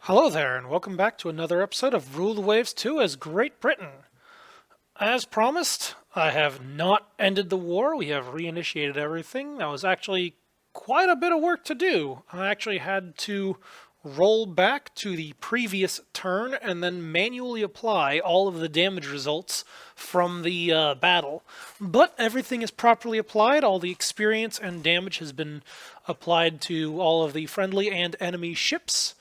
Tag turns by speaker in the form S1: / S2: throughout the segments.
S1: Hello there, and welcome back to another episode of Rule the Waves 2 as Great Britain. As promised, I have not ended the war. We have reinitiated everything. That was actually quite a bit of work to do. I actually had to roll back to the previous turn and then manually apply all of the damage results from the battle. But everything is properly applied. All the experience and damage has been applied to all of the friendly and enemy ships,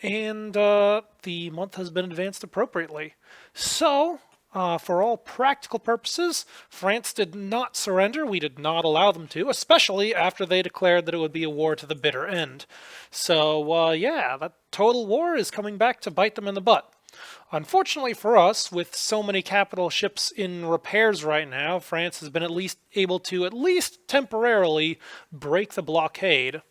S1: and the month has been advanced appropriately. So, for all practical purposes, France did not surrender. We did not allow them to, especially after they declared that it would be a war to the bitter end. So, yeah, that total war is coming back to bite them in the butt. Unfortunately for us, with so many capital ships in repairs right now, France has been at least able to, at least temporarily, break the blockade.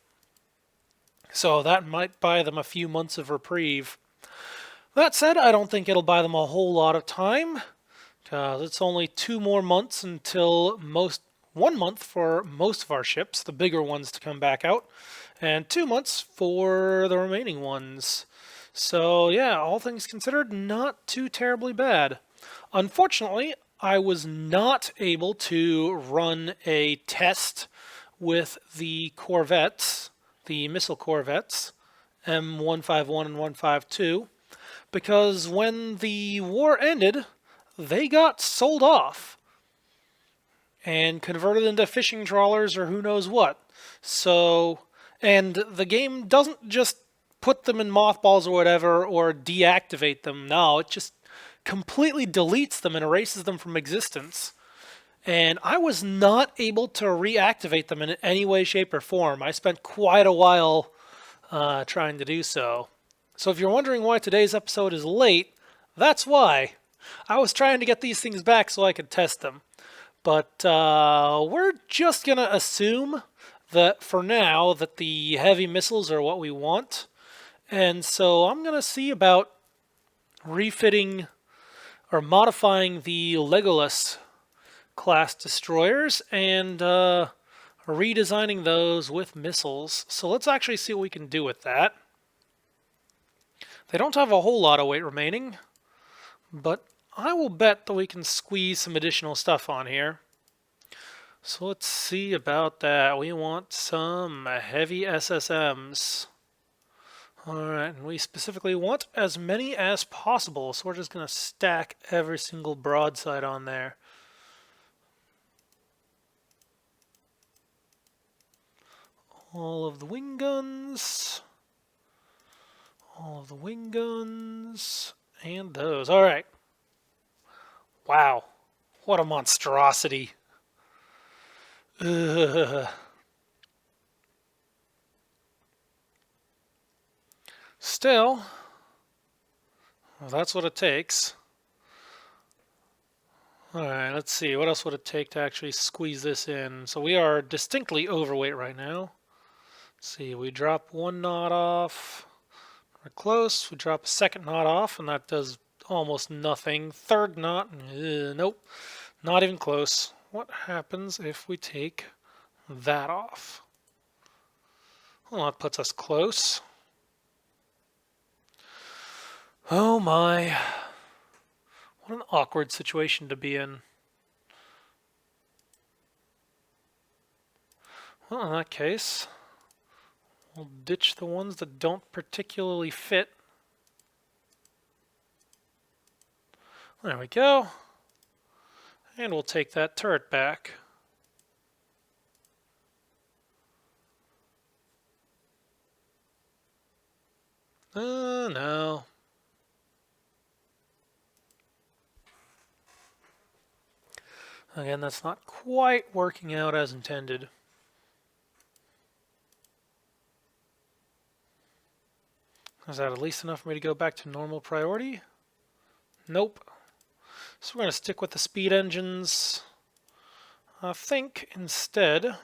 S1: So that might buy them a few months of reprieve. That said, I don't think it'll buy them a whole lot of time. It's only 2 more months until 1 month for most of our ships, the bigger ones, to come back out, and 2 months for the remaining ones. So yeah, all things considered, not too terribly bad. Unfortunately, I was not able to run a test with the corvettes, the missile corvettes, M151 and 152, because when the war ended, they got sold off and converted into fishing trawlers or who knows what. So, and the game doesn't just put them in mothballs or whatever or deactivate them. No, it just completely deletes them and erases them from existence. And I was not able to reactivate them in any way, shape, or form. I spent quite a while trying to do so. So if you're wondering why today's episode is late, that's why. I was trying to get these things back so I could test them. But we're just going to assume that for now that the heavy missiles are what we want. And so I'm going to see about refitting or modifying the Legolas class destroyers and redesigning those with missiles. So let's actually see what we can do with that. They don't have a whole lot of weight remaining, but I will bet that we can squeeze some additional stuff on here. So let's see about that. We want some heavy SSMs. Alright, and we specifically want as many as possible, so we're just going to stack every single broadside on there. All of the wing guns. All of the wing guns. And those. Alright. Wow. What a monstrosity. Ugh. Still, well, that's what it takes. Alright, let's see. What else would it take to actually squeeze this in? So we are distinctly overweight right now. Let's see, we drop 1 knot off. We're close. We drop a 2nd knot off, and that does almost nothing. 3rd knot, nope, not even close. What happens if we take that off? Well, that puts us close. Oh my. What an awkward situation to be in. Well, in that case, we'll ditch the ones that don't particularly fit. There we go. And we'll take that turret back. No. Again, that's not quite working out as intended. Is that at least enough for me to go back to normal priority? Nope. So we're going to stick with the speed engines. I think instead...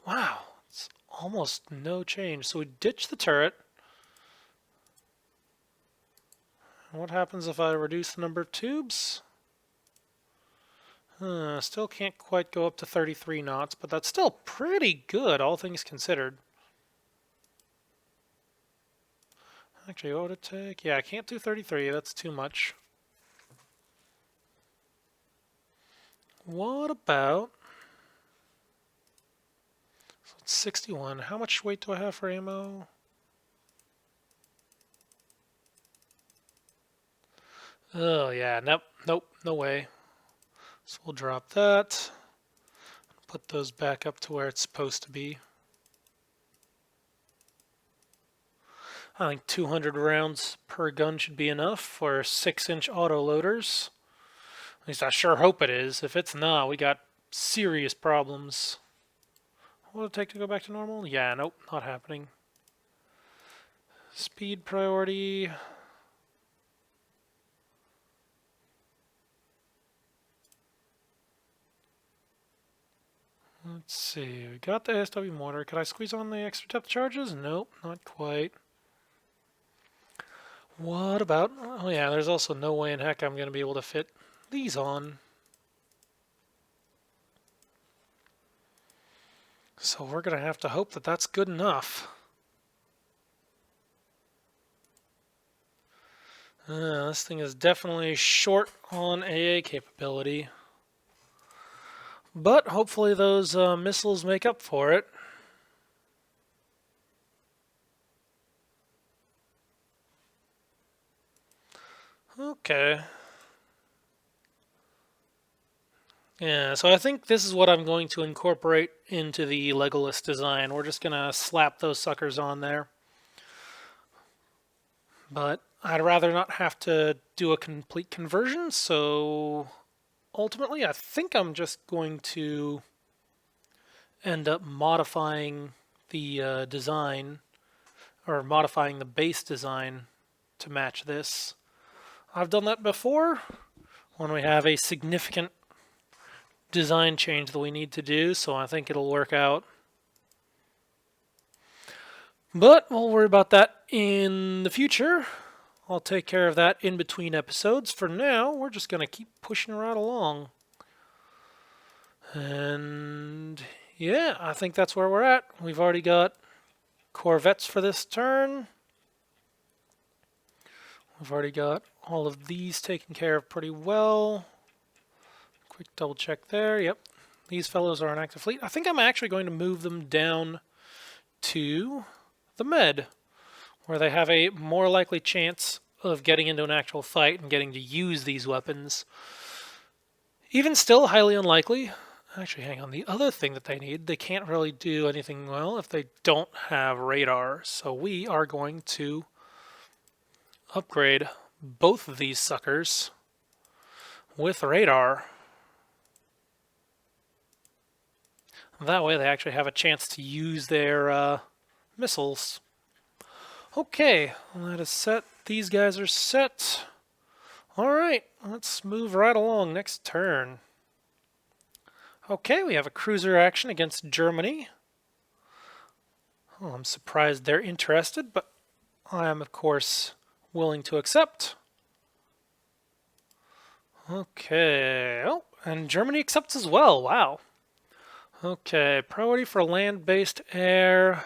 S1: Wow, it's almost no change. So we ditch the turret. And what happens if I reduce the number of tubes? Still can't quite go up to 33 knots, but that's still pretty good, all things considered. Actually, what would it take? Yeah, I can't do 33. That's too much. What about... So it's 61. How much weight do I have for ammo? Oh, yeah. Nope. Nope. No way. So we'll drop that. Put those back up to where it's supposed to be. I think 200 rounds per gun should be enough for 6-inch autoloaders. At least I sure hope it is. If it's not, we got serious problems. What will it take to go back to normal? Yeah, nope, not happening. Speed priority. Let's see, we got the ASW mortar. Could I squeeze on the extra depth charges? Nope, not quite. What about, oh yeah, there's also no way in heck I'm going to be able to fit these on. So we're going to have to hope that that's good enough. This thing is definitely short on AA capability. But hopefully those missiles make up for it. Okay. Yeah, so I think this is what I'm going to incorporate into the Legolas design. We're just going to slap those suckers on there. But I'd rather not have to do a complete conversion, so ultimately I think I'm just going to end up modifying the design, or modifying the base design to match this. I've done that before when we have a significant design change that we need to do, so I think it'll work out. But we'll worry about that in the future. I'll take care of that in between episodes. For now, we're just going to keep pushing right along. And yeah, I think that's where we're at. We've already got corvettes for this turn. We've already got all of these taken care of pretty well. Quick double check there. Yep, these fellows are an active fleet. I think I'm actually going to move them down to the med, where they have a more likely chance of getting into an actual fight and getting to use these weapons. Even still, highly unlikely. Actually, hang on. The other thing that they need, they can't really do anything well if they don't have radar. So we are going to upgrade both of these suckers with radar. That way they actually have a chance to use their missiles. Okay, that is set. These guys are set. Alright, let's move right along. Next turn. Okay, we have a cruiser action against Germany. Oh, I'm surprised they're interested, but I am, of course, willing to accept. Okay, oh, and Germany accepts as well. Wow. Okay, priority for land-based air.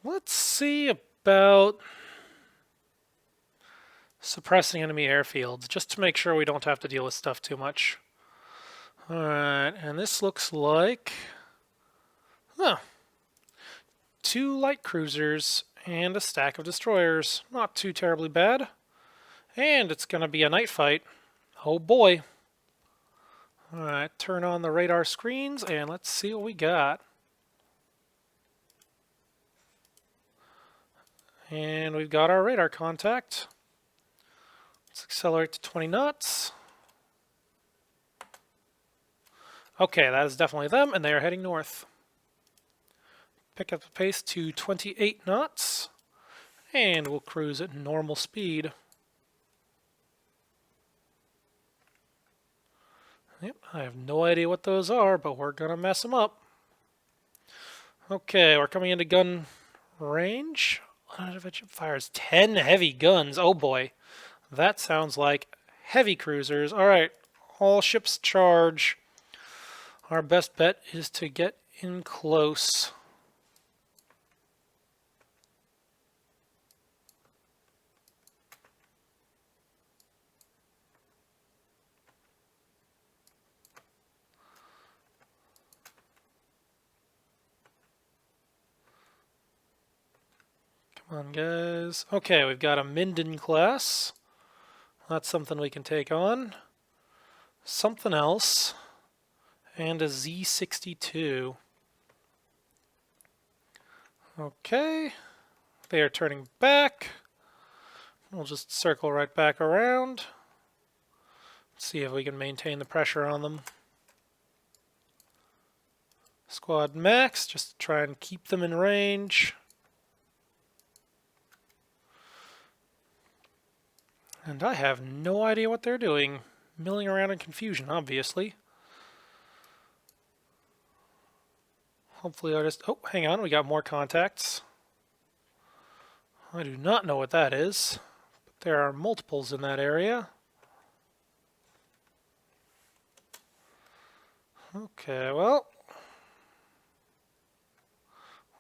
S1: Let's see about suppressing enemy airfields, just to make sure we don't have to deal with stuff too much. Alright, and this looks like... Huh. 2 light cruisers and a stack of destroyers. Not too terribly bad. And it's going to be a night fight. Oh boy. Alright, turn on the radar screens and let's see what we got. And we've got our radar contact. Let's accelerate to 20 knots. Okay, that is definitely them, and they are heading north. Pick up the pace to 28 knots, and we'll cruise at normal speed. Yep, I have no idea what those are, but we're going to mess them up. Okay, we're coming into gun range. It fires 10 heavy guns. Oh boy, that sounds like heavy cruisers. All right, all ships charge. Our best bet is to get in close. Come on, guys. Okay, we've got a Minden class. That's something we can take on. Something else. And a Z-62. Okay. They are turning back. We'll just circle right back around. See if we can maintain the pressure on them. Squad max, just to try and keep them in range. And I have no idea what they're doing. Milling around in confusion, obviously. Hopefully I just... Oh, hang on, we got more contacts. I do not know what that is. But there are multiples in that area. Okay, well...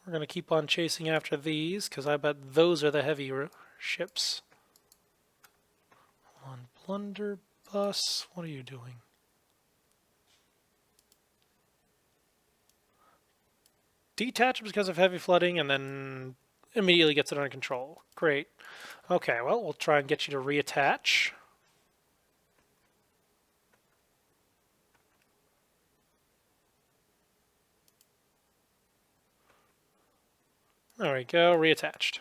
S1: We're going to keep on chasing after these, because I bet those are the heavy ships. On blunderbuss, what are you doing? Detaches because of heavy flooding and then immediately gets it under control. Great. Okay, well, we'll try and get you to reattach. There we go, reattached.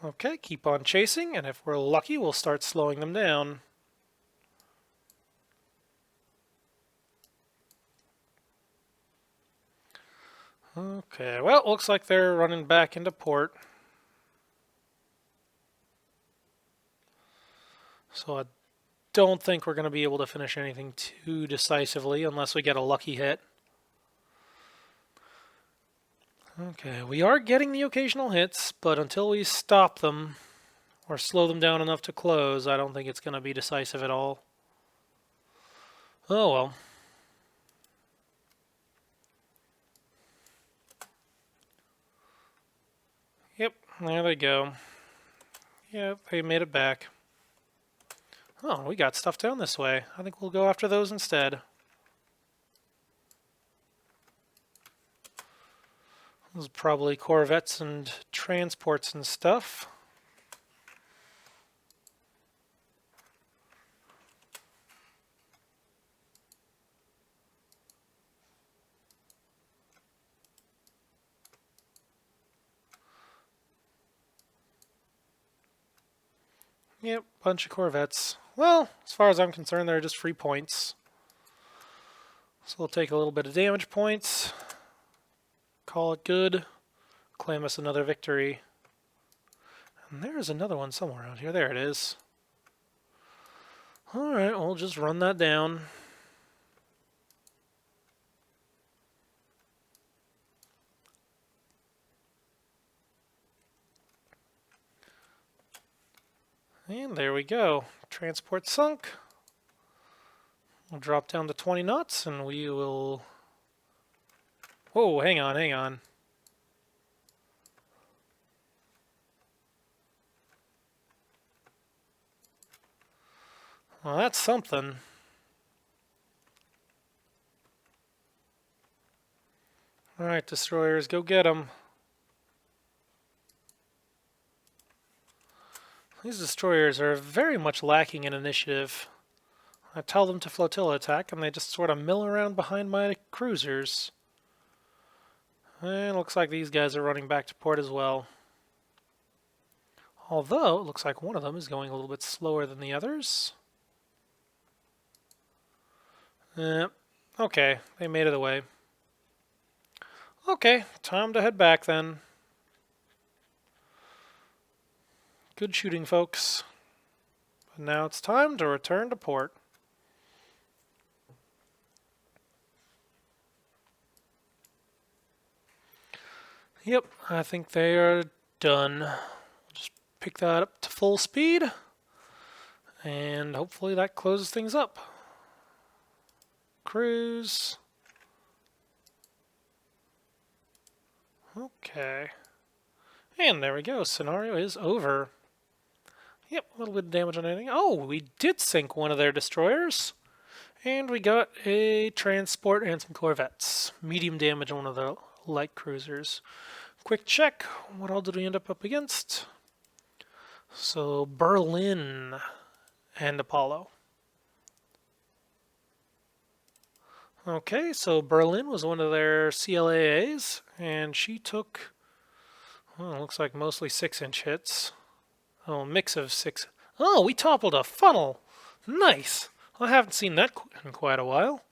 S1: Okay, keep on chasing, and if we're lucky, we'll start slowing them down. Okay, well, looks like they're running back into port. So I don't think we're going to be able to finish anything too decisively unless we get a lucky hit. Okay, we are getting the occasional hits, but until we stop them or slow them down enough to close, I don't think it's going to be decisive at all. Oh well. Yep, there they go. Yep, they made it back. Oh, we got stuff down this way. I think we'll go after those instead. Those are probably corvettes and transports and stuff. Yep, bunch of corvettes. Well, as far as I'm concerned, they're just free points. So we'll take a little bit of damage points. Call it good. Claim us another victory. And there's another one somewhere out here. There it is. Alright, we'll just run that down. And there we go. Transport sunk. We'll drop down to 20 knots and we will... Whoa, hang on, hang on. Well, that's something. Alright, destroyers, go get them. These destroyers are very much lacking in initiative. I tell them to flotilla attack and they just sort of mill around behind my cruisers. And it looks like these guys are running back to port as well. Although, it looks like one of them is going a little bit slower than the others. Okay, they made it away. Okay, time to head back then. Good shooting, folks. But now it's time to return to port. Yep, I think they are done. Just pick that up to full speed, and hopefully that closes things up. cruise. Okay. And there we go. Scenario is over. Yep, a little bit of damage on anything. Oh, we did sink one of their destroyers. And we got a transport and some corvettes. Medium damage on one of the light cruisers. Quick check. What all did we end up against? So, Berlin and Apollo. Okay, so Berlin was one of their CLAAs, and she took, well, looks like mostly 6-inch hits. Oh, a mix of 6. Oh, we toppled a funnel. Nice. I haven't seen that in quite a while.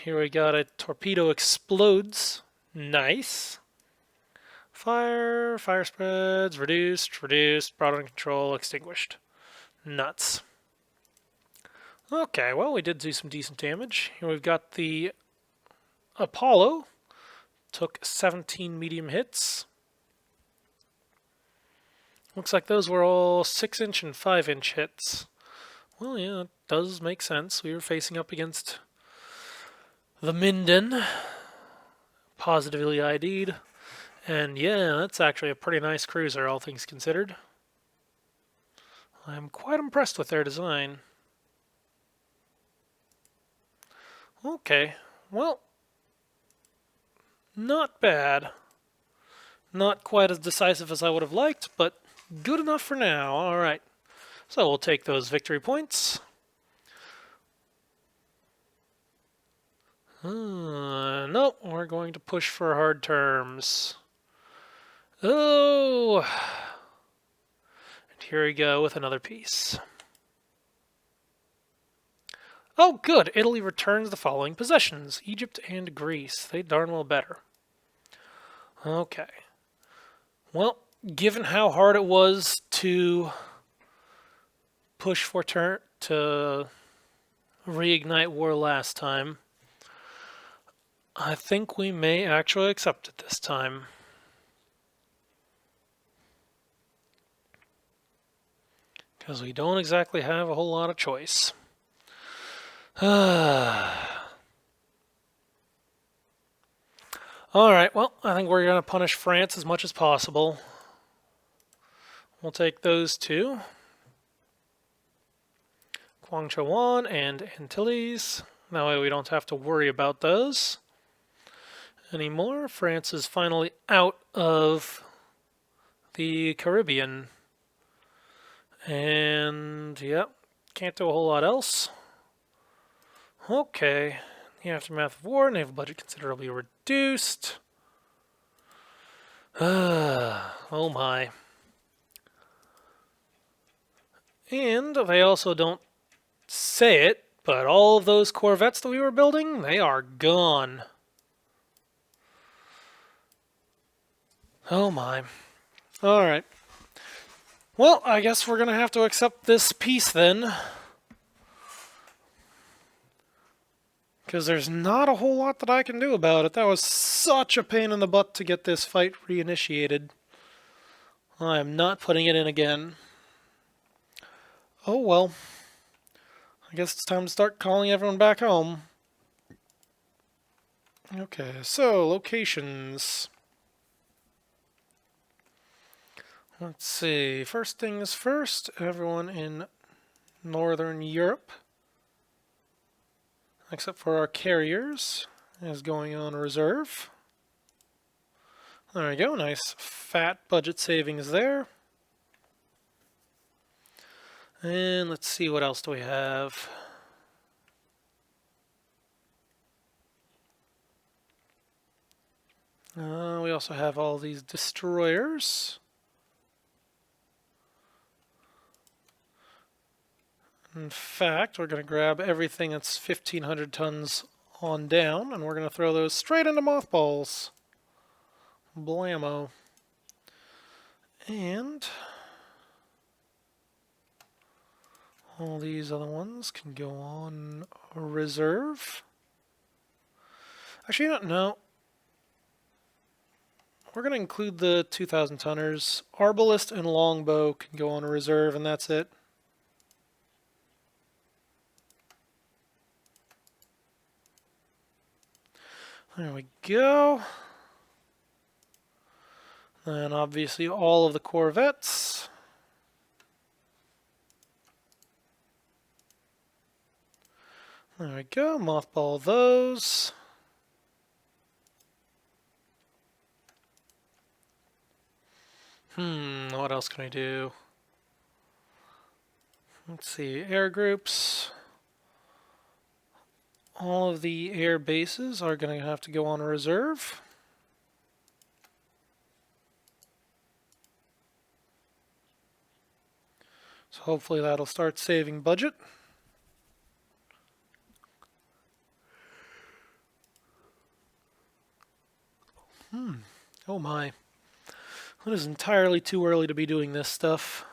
S1: Here we got a torpedo explodes. Nice. Fire spreads, reduced, brought under control, extinguished. Nuts. Okay, well, we did do some decent damage. Here we've got the Apollo. Took 17 medium hits. Looks like those were all 6-inch and 5-inch hits. Well, yeah, it does make sense. We were facing up against the Minden, positively ID'd. And yeah, that's actually a pretty nice cruiser, all things considered. I'm quite impressed with their design. Okay, well, not bad. Not quite as decisive as I would have liked, but good enough for now. All right. So we'll take those victory points. Nope, we're going to push for hard terms. Oh! And here we go with another piece. Oh, good. Italy returns the following possessions. Egypt and Greece. They darn well better. Okay. Well, given how hard it was to push for to reignite war last time, I think we may actually accept it this time. Because we don't exactly have a whole lot of choice. Alright, well, I think we're going to punish France as much as possible. We'll take those two. Kwangchouan and Antilles. That way we don't have to worry about those anymore. France is finally out of the Caribbean. And, yep, can't do a whole lot else. Okay, the aftermath of war, naval budget considerably reduced. Oh my. And they also don't say it, but all of those corvettes that we were building, they are gone. Oh my. Alright. Well, I guess we're going to have to accept this peace then. Because there's not a whole lot that I can do about it. That was such a pain in the butt to get this fight reinitiated. I am not putting it in again. Oh well. I guess it's time to start calling everyone back home. Okay, so locations. Let's see. First things first, everyone in Northern Europe, except for our carriers, is going on reserve. There we go, nice fat budget savings there. And let's see, what else do we have? We also have all these destroyers. In fact, we're going to grab everything that's 1,500 tons on down, and we're going to throw those straight into mothballs. Blammo. And all these other ones can go on reserve. Actually, no. We're going to include the 2,000 tonners. Arbalist and longbow can go on reserve, and that's it. There we go. And obviously all of the corvettes. There we go, mothball those. What else can I do? Let's see, air groups. All of the air bases are going to have to go on reserve. So hopefully that'll start saving budget. Oh my. It is entirely too early to be doing this stuff.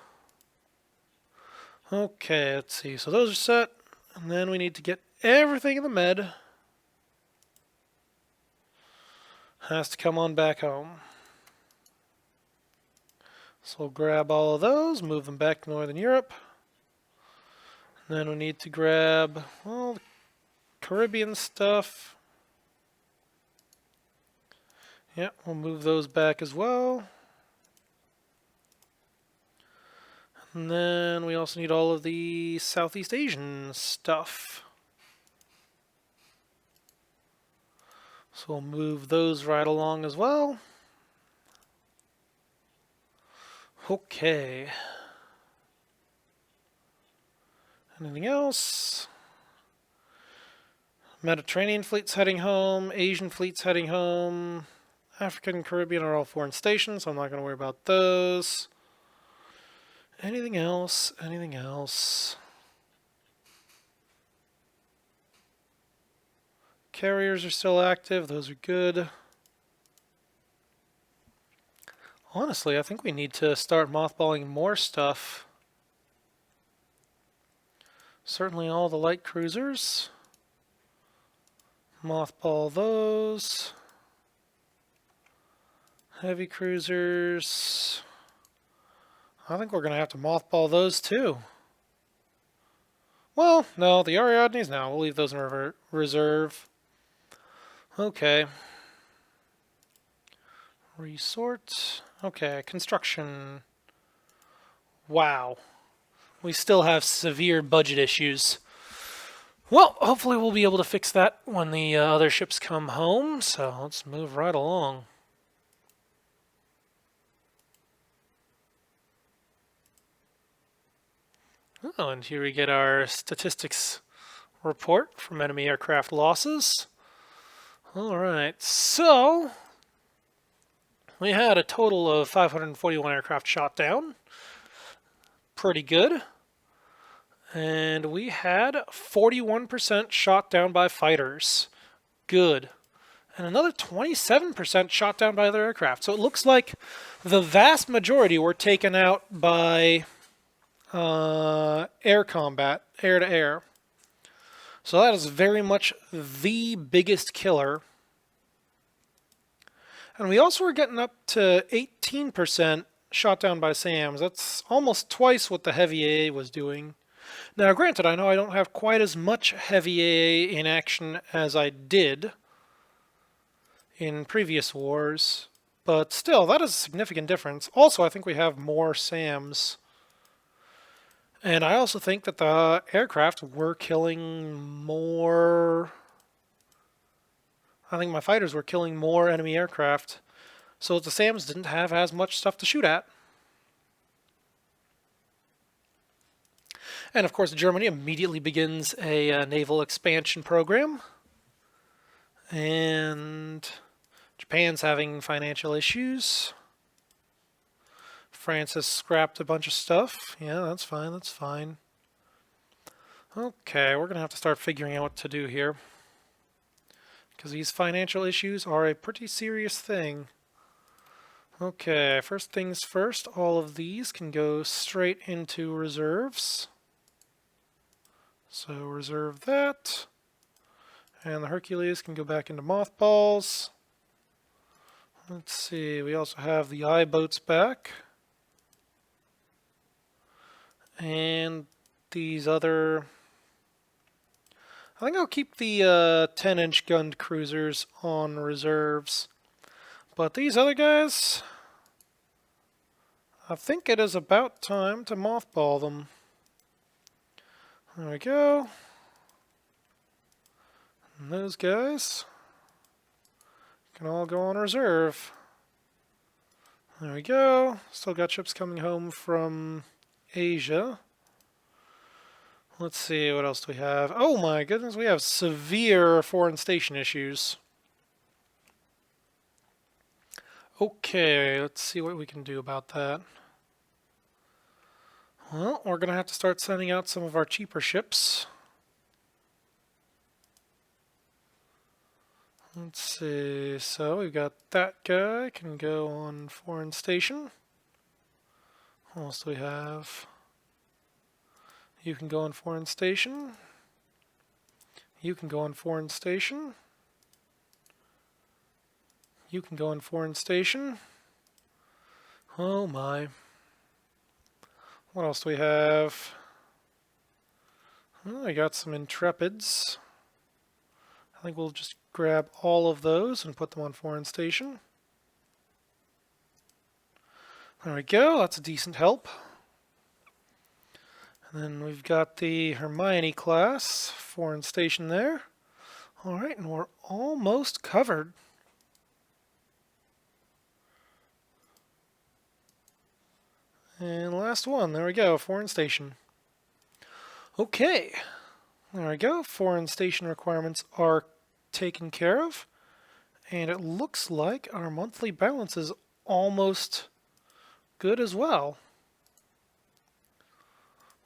S1: Okay, let's see. So those are set. And then we need to get everything in the med. Has to come on back home. So we'll grab all of those, move them back to Northern Europe. And then we need to grab, well, the Caribbean stuff. Yeah, we'll move those back as well. And then we also need all of the Southeast Asian stuff. So we'll move those right along as well. Okay. Anything else? Mediterranean fleet's heading home. Asian fleet's heading home. African and Caribbean are all foreign stations, so I'm not going to worry about those. Anything else? Anything else? Carriers are still active. Those are good. Honestly, I think we need to start mothballing more stuff. Certainly all the light cruisers. Mothball those. Heavy cruisers. I think we're going to have to mothball those too. Well, no, the Ariadnes, no. We'll leave those in reserve. Okay. Resort. Okay, construction. Wow. We still have severe budget issues. Well, hopefully we'll be able to fix that when the other ships come home, so let's move right along. Oh, and here we get our statistics report from enemy aircraft losses. Alright, so we had a total of 541 aircraft shot down. Pretty good. And we had 41% shot down by fighters. Good. And another 27% shot down by other aircraft. So it looks like the vast majority were taken out by air combat, air-to-air. So that is very much the biggest killer. And we also were getting up to 18% shot down by SAMs. That's almost twice what the heavy AA was doing. Now, granted, I know I don't have quite as much heavy AA in action as I did in previous wars, but still, that is a significant difference. Also, I think we have more SAMs. And I also think that the aircraft were killing more. I think my fighters were killing more enemy aircraft, so the SAMs didn't have as much stuff to shoot at. And of course, Germany immediately begins a naval expansion program. And Japan's having financial issues. France has scrapped a bunch of stuff. Yeah, that's fine, that's fine. Okay, we're going to have to start figuring out what to do here, because these financial issues are a pretty serious thing. Okay, first things first, all of these can go straight into reserves. So reserve that. And the Hercules can go back into mothballs. Let's see, we also have the I-boats back. And these other... I think I'll keep the 10-inch gunned cruisers on reserves. But these other guys, I think it is about time to mothball them. There we go. And those guys can all go on reserve. There we go. Still got ships coming home from Asia. Let's see, what else do we have? Oh my goodness, we have severe foreign station issues. Okay, let's see what we can do about that. Well, we're going to have to start sending out some of our cheaper ships. Let's see, so we've got that guy can go on foreign station. What else do we have? You can go on foreign station. You can go on foreign station. You can go on foreign station. Oh my. What else do we have? Oh, I got some Intrepids. I think we'll just grab all of those and put them on foreign station. There we go, that's a decent help. And then we've got the Hermione class, foreign station there. Alright, and we're almost covered. And last one, there we go, foreign station. Okay, there we go, foreign station requirements are taken care of. And it looks like our monthly balance is almost good as well.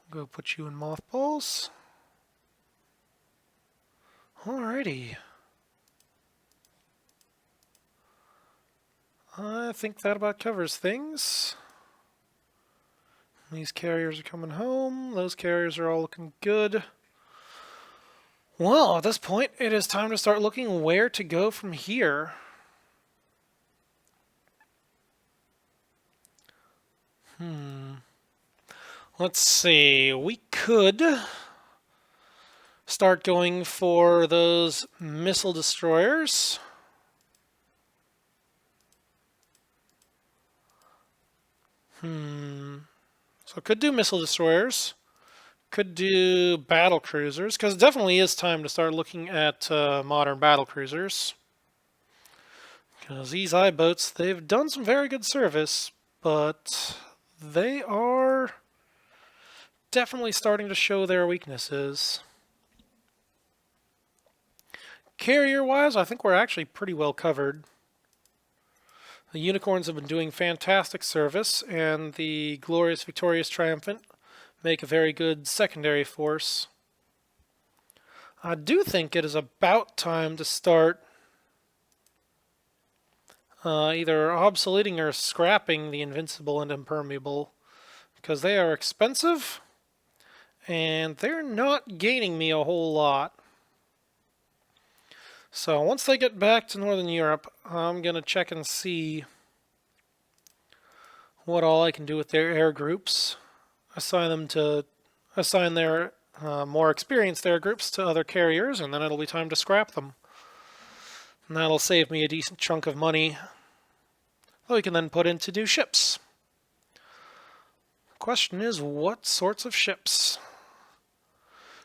S1: Go put you in mothballs. Alrighty. I think that about covers things. These carriers are coming home. Those carriers are all looking good. Well, at this point, it is time to start looking where to go from here. Let's see. We could start going for those missile destroyers. So could do missile destroyers. Could do battle cruisers, because it definitely is time to start looking at modern battle cruisers. Because these I-boats, they've done some very good service, but they are definitely starting to show their weaknesses. Carrier-wise, I think we're actually pretty well covered. The Unicorns have been doing fantastic service, and the Glorious, Victorious, Triumphant make a very good secondary force. I do think it is about time to start either obsoleting or scrapping the Invincible and Impermeable, because they are expensive and they're not gaining me a whole lot. So once they get back to Northern Europe, I'm going to check and see what all I can do with their air groups. Assign their more experienced air groups to other carriers, and then it'll be time to scrap them. And that'll save me a decent chunk of money that we can then put into new ships. The question is, what sorts of ships?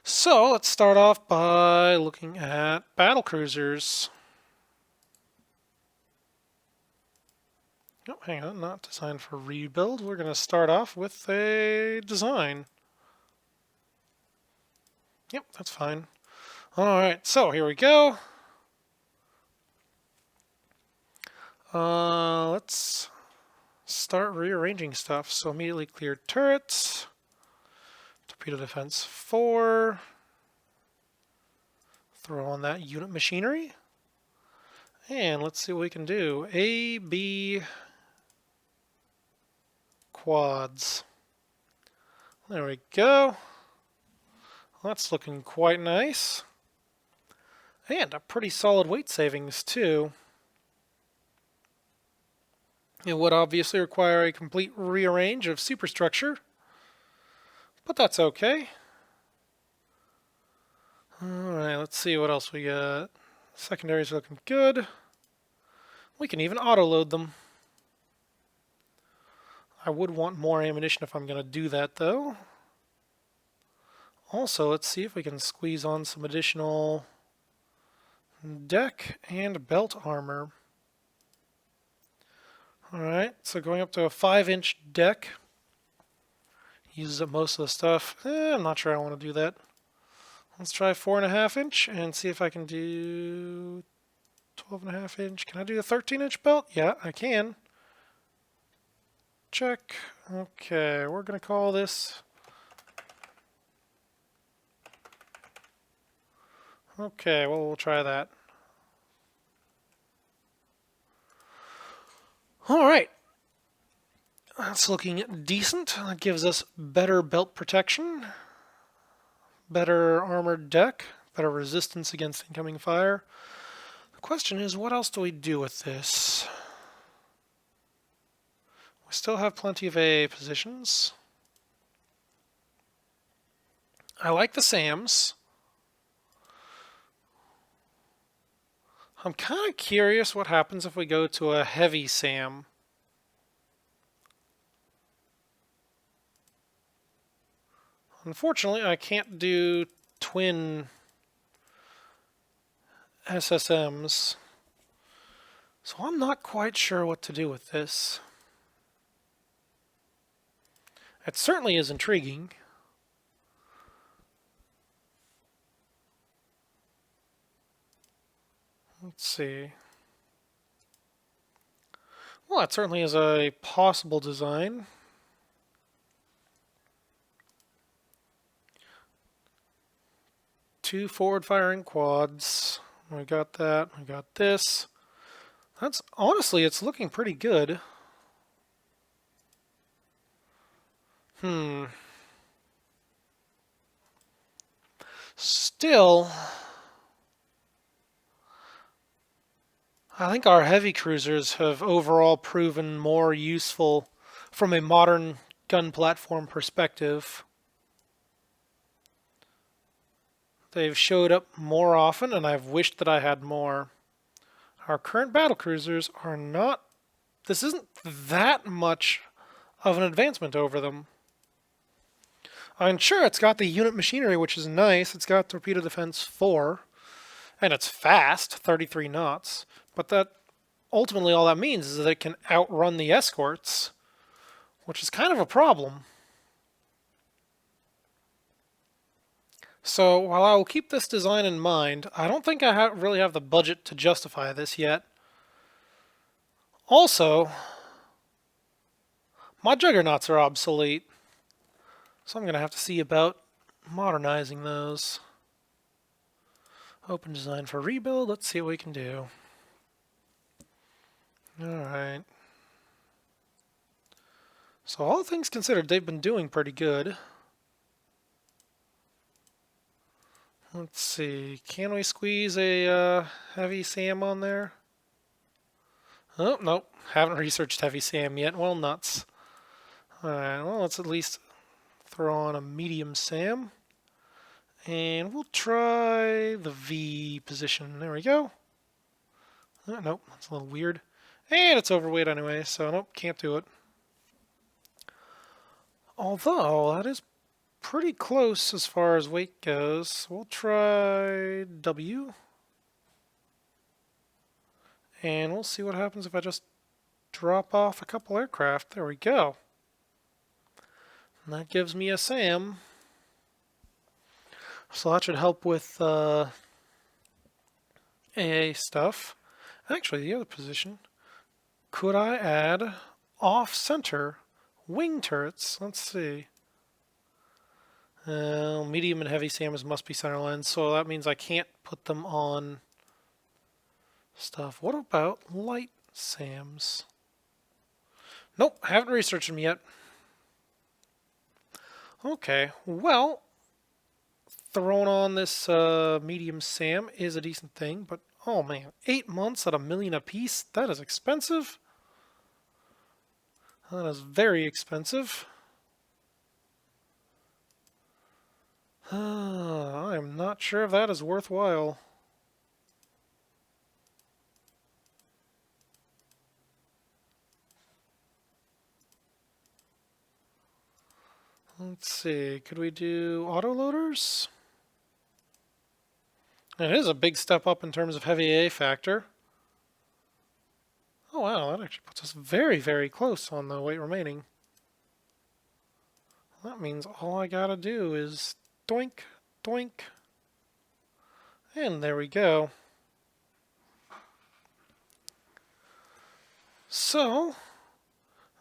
S1: So let's start off by looking at battle cruisers. Oh, hang on, not designed for rebuild. We're going to start off with a design. Yep, that's fine. Alright, so here we go. Let's start rearranging stuff. So immediately clear turrets. Torpedo defense 4. Throw on that unit machinery. And let's see what we can do. A, B, quads. There we go. That's looking quite nice. And a pretty solid weight savings too. It would obviously require a complete rearrange of superstructure, but that's okay. Alright, let's see what else we got. Secondaries are looking good. We can even auto-load them. I would want more ammunition if I'm going to do that, though. Also, let's see if we can squeeze on some additional deck and belt armor. Alright, so going up to a 5-inch deck. Uses up most of the stuff. I'm not sure I want to do that. Let's try 4.5-inch and see if I can do 12.5-inch. Can I do a 13-inch belt? Yeah, I can. Check. Okay, we're going to call this... Okay, well, we'll try that. Alright. That's looking decent. That gives us better belt protection, better armored deck, better resistance against incoming fire. The question is, what else do we do with this? We still have plenty of AA positions. I like the SAMs. I'm kind of curious what happens if we go to a heavy SAM. Unfortunately, I can't do twin SSMs, so I'm not quite sure what to do with this. It certainly is intriguing. Let's see. Well, that certainly is a possible design. Two forward-firing quads. We got that. We got this. That's honestly, it's looking pretty good. Still, I think our heavy cruisers have overall proven more useful from a modern gun platform perspective. They've showed up more often, and I've wished that I had more. Our current battle cruisers are not... This isn't that much of an advancement over them. I'm sure it's got the unit machinery, which is nice. It's got torpedo defense 4, and it's fast, 33 knots. But that ultimately all that means is that it can outrun the escorts, which is kind of a problem. So while I will keep this design in mind, I don't think I really have the budget to justify this yet. Also, my juggernauts are obsolete, so I'm going to have to see about modernizing those. Open design for rebuild. Let's see what we can do. Alright. So all things considered, they've been doing pretty good. Let's see. Can we squeeze a heavy SAM on there? Oh, nope. Haven't researched heavy SAM yet. Well, nuts. Alright, well, let's at least throw on a medium SAM. And we'll try the V position. There we go. Oh, nope, that's a little weird. And it's overweight anyway, so nope, can't do it. Although, that is pretty close as far as weight goes. We'll try W. And we'll see what happens if I just drop off a couple aircraft. There we go. And that gives me a SAM. So that should help with AA stuff. Actually, the other position. Could I add off-center wing turrets? Let's see. Medium and heavy SAMs must be centerline, so that means I can't put them on stuff. What about light SAMs? Nope, haven't researched them yet. Okay, well, throwing on this medium SAM is a decent thing, but oh man, 8 months at $1 million a piece? That is expensive. That is very expensive. I'm not sure if that is worthwhile. Let's see, could we do autoloaders? It is a big step up in terms of heavy A factor. Oh wow, that actually puts us very, very close on the weight remaining. That means all I gotta do is doink, doink, and there we go. So,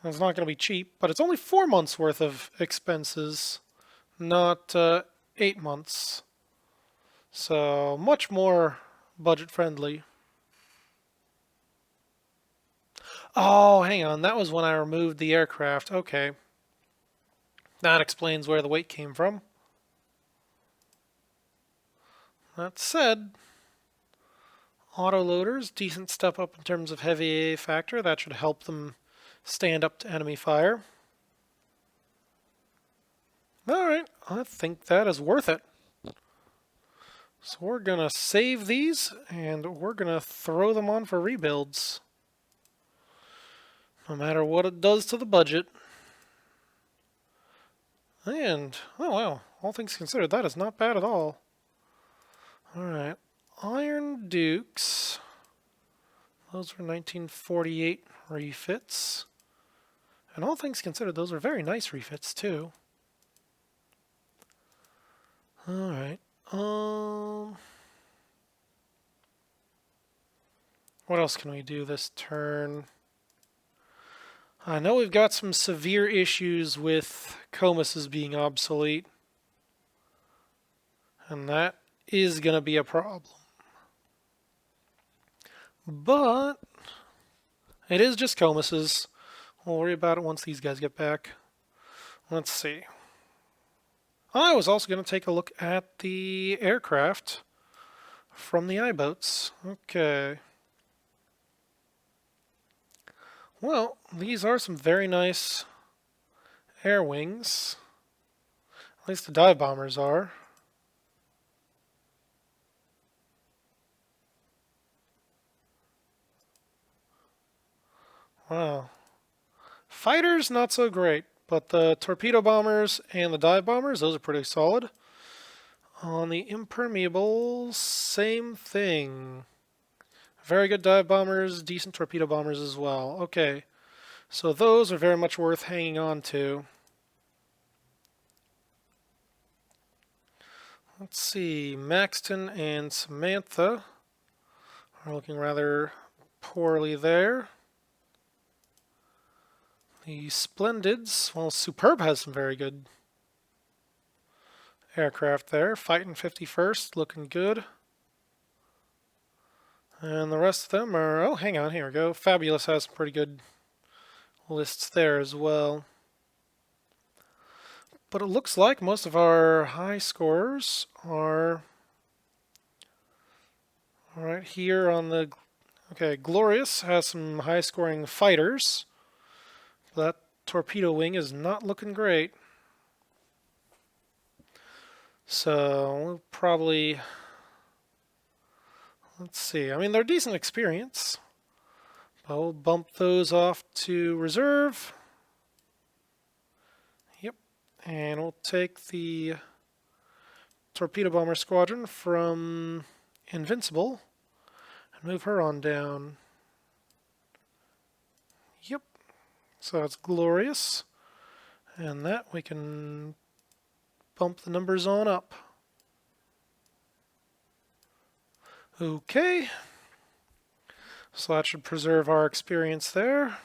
S1: it's not going to be cheap, but it's only 4 months worth of expenses, not 8 months. So, much more budget friendly. Oh, hang on, that was when I removed the aircraft. Okay. That explains where the weight came from. That said, autoloaders, decent step up in terms of heavy A factor. That should help them stand up to enemy fire. Alright, I think that is worth it. So we're going to save these, and we're going to throw them on for rebuilds. No matter what it does to the budget. And, oh wow, all things considered, that is not bad at all. Alright, Iron Dukes. Those were 1948 refits. And all things considered, those were very nice refits too. Alright, what else can we do this turn? I know we've got some severe issues with Comuses being obsolete. And that is going to be a problem. But it is just Comuses. We'll worry about it once these guys get back. Let's see. I was also going to take a look at the aircraft from the I-boats. Okay. Well, these are some very nice air wings. At least the dive bombers are. Wow. Fighters, not so great. But the torpedo bombers and the dive bombers, those are pretty solid. On the impermeables, same thing. Very good dive bombers, decent torpedo bombers as well. Okay, so those are very much worth hanging on to. Let's see, Maxton and Samantha are looking rather poorly there. The Splendids, well, Superb has some very good aircraft there. Fighting 51st, looking good. And the rest of them are, oh, hang on, here we go. Fabulous has some pretty good lists there as well. But it looks like most of our high scorers are right here on the... Okay, Glorious has some high-scoring fighters. That torpedo wing is not looking great. So we'll probably... Let's see. I mean, they're decent experience. But we'll bump those off to reserve. Yep. And we'll take the torpedo bomber squadron from Invincible and move her on down. Yep. So that's Glorious. And that we can bump the numbers on up. Okay. So that should preserve our experience there.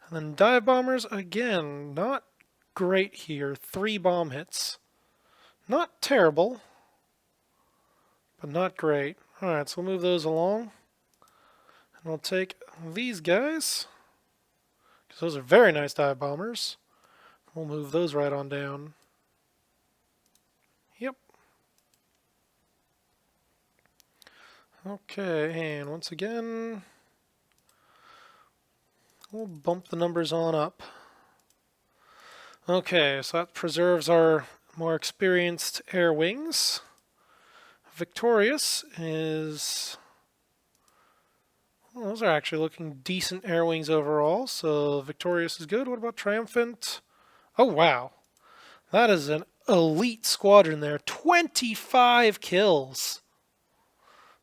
S1: And then dive bombers, again, not great here. 3 bomb hits. Not terrible, but not great. Alright, so we'll move those along. And we'll take these guys, because those are very nice dive bombers. We'll move those right on down. Yep. Okay, and once again, we'll bump the numbers on up. Okay, so that preserves our more experienced air wings. Victorious is... Well, those are actually looking decent air wings overall, so Victorious is good. What about Triumphant? Oh, wow. That is an elite squadron there. 25 kills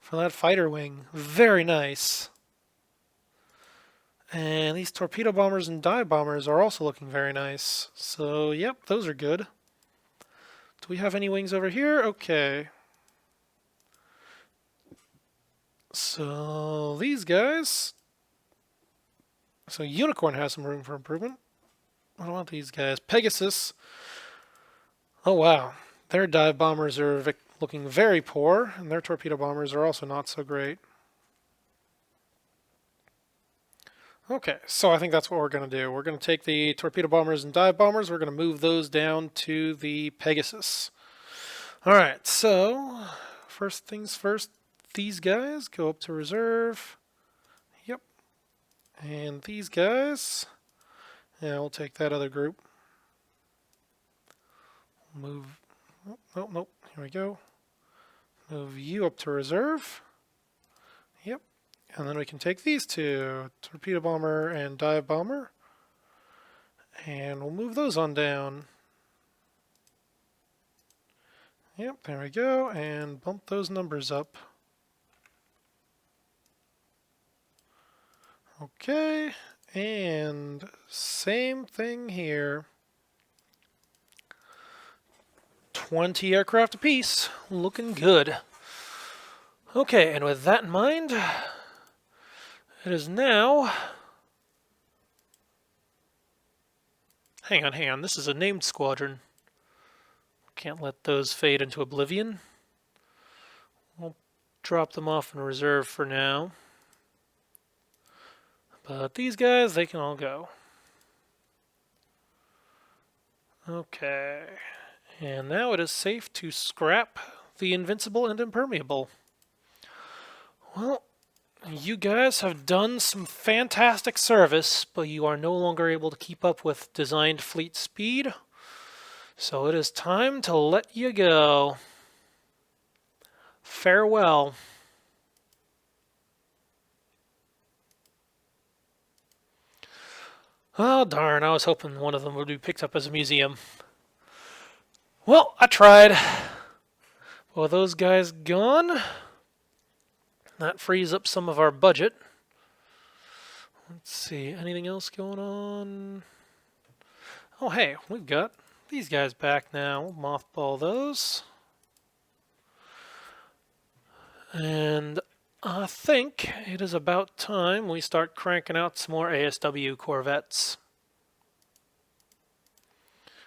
S1: for that fighter wing. Very nice. And these torpedo bombers and dive bombers are also looking very nice. So, yep, those are good. Do we have any wings over here? Okay. So, these guys. So, Unicorn has some room for improvement. What about these guys? Pegasus. Oh, wow. Their dive bombers are looking very poor, and their torpedo bombers are also not so great. Okay, so I think that's what we're going to do. We're going to take the torpedo bombers and dive bombers. We're going to move those down to the Pegasus. All right, so first things first, these guys go up to reserve. Yep. And these guys, yeah, we'll take that other group. Move, oh, nope, here we go. Move you up to reserve. Yep. And then we can take these two, torpedo bomber and dive bomber, and we'll move those on down. Yep, there we go, and bump those numbers up. Okay, and same thing here. 20 aircraft apiece, looking good. Okay, and with that in mind, it is now... Hang on, this is a named squadron. Can't let those fade into oblivion. We'll drop them off in reserve for now. But these guys, they can all go. Okay. And now it is safe to scrap the Invincible and Impermeable. Well, you guys have done some fantastic service, but you are no longer able to keep up with designed fleet speed. So it is time to let you go. Farewell. Oh, darn, I was hoping one of them would be picked up as a museum. Well, I tried. Well, those guys gone, that frees up some of our budget. Let's see, anything else going on? Oh, hey, we've got these guys back now. We'll mothball those. And I think it is about time we start cranking out some more ASW corvettes.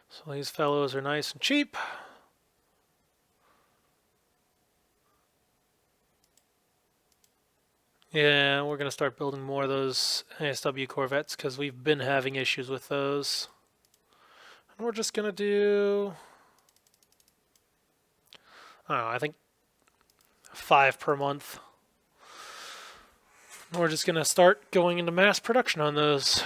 S1: So these fellows are nice and cheap. Yeah, we're going to start building more of those ASW corvettes because we've been having issues with those. And we're just going to do... I don't know, I think 5 per month. We're just going to start going into mass production on those.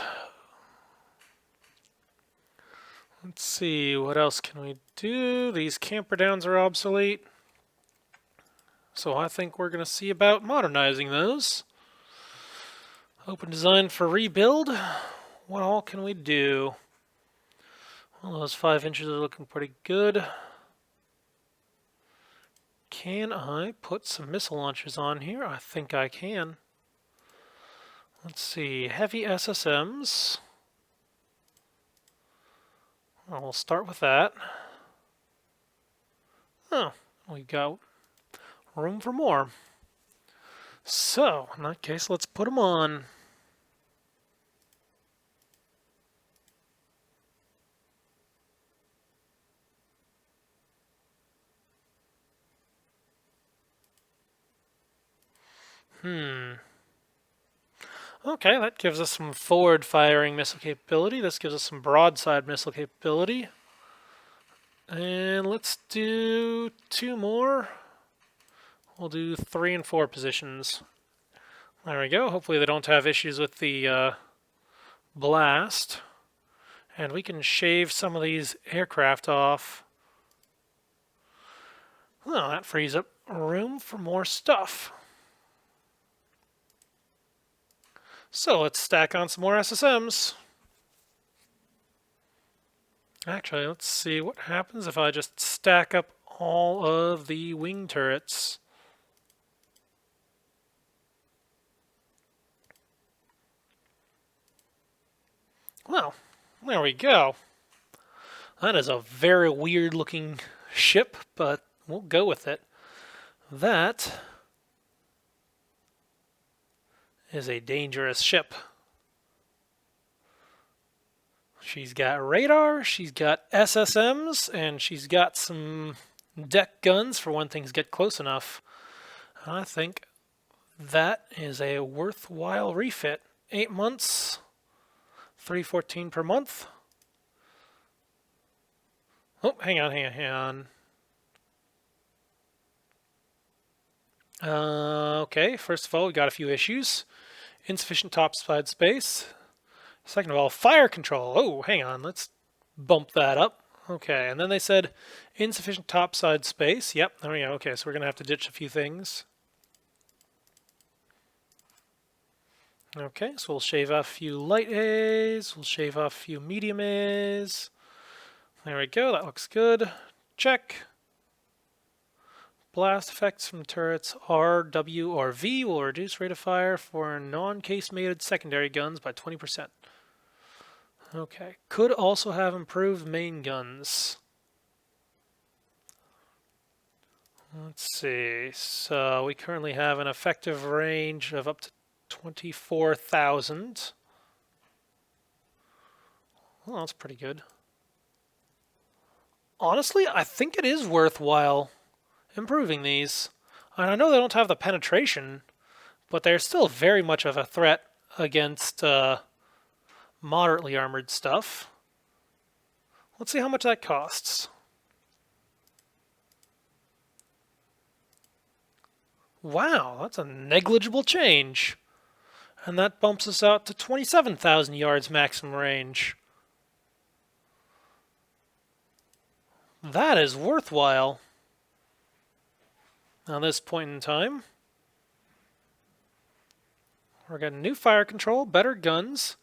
S1: Let's see, what else can we do? These camper downs are obsolete. So I think we're going to see about modernizing those. Open design for rebuild. What all can we do? Well, those 5 inches are looking pretty good. Can I put some missile launchers on here? I think I can. Let's see, heavy SSMs. Well, we'll start with that. Oh, we've got room for more. So, in that case, let's put them on. Okay, that gives us some forward-firing missile capability. This gives us some broadside missile capability. And let's do 2 more. We'll do 3 and 4 positions. There we go. Hopefully they don't have issues with the blast. And we can shave some of these aircraft off Well, that frees up room for more stuff. So let's stack on some more SSMs. Actually, let's see what happens if I just stack up all of the wing turrets. Well, there we go. That is a very weird looking ship, but we'll go with it. That is a dangerous ship. She's got radar, she's got SSMs, and she's got some deck guns for when things get close enough. I think that is a worthwhile refit. 8 months, $314 per month. Oh, hang on. Okay, first of all, we got a few issues. Insufficient topside space. Second of all, fire control. Oh, hang on, let's bump that up. Okay, and then they said insufficient topside space. Yep, there we go. Okay, so we're going to have to ditch a few things. Okay, so we'll shave off a few light A's. We'll shave off a few medium A's. There we go, that looks good. Check. Blast effects from turrets R, W, or V will reduce rate of fire for non-case-mated secondary guns by 20%. Okay, could also have improved main guns. Let's see, so we currently have an effective range of up to 24,000. Well, that's pretty good. Honestly, I think it is worthwhile improving these. And I know they don't have the penetration, but they're still very much of a threat against moderately armored stuff. Let's see how much that costs. Wow, that's a negligible change. And that bumps us out to 27,000 yards maximum range. That is worthwhile. At this point in time, we're getting new fire control, better guns,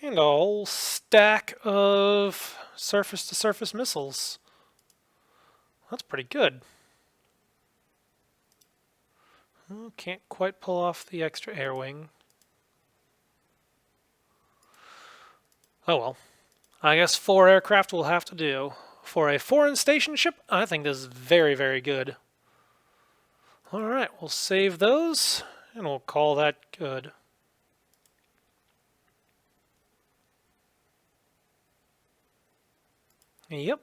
S1: and a whole stack of surface-to-surface missiles. That's pretty good. Oh, can't quite pull off the extra air wing. Oh well. I guess 4 aircraft will have to do. For a foreign station ship, I think this is very, very good. Alright, we'll save those, and we'll call that good. Yep.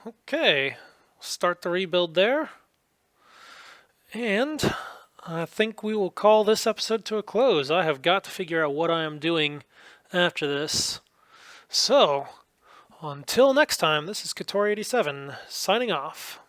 S1: Okay, start the rebuild there. And I think we will call this episode to a close. I have got to figure out what I am doing after this. So, until next time, this is Katori87 signing off.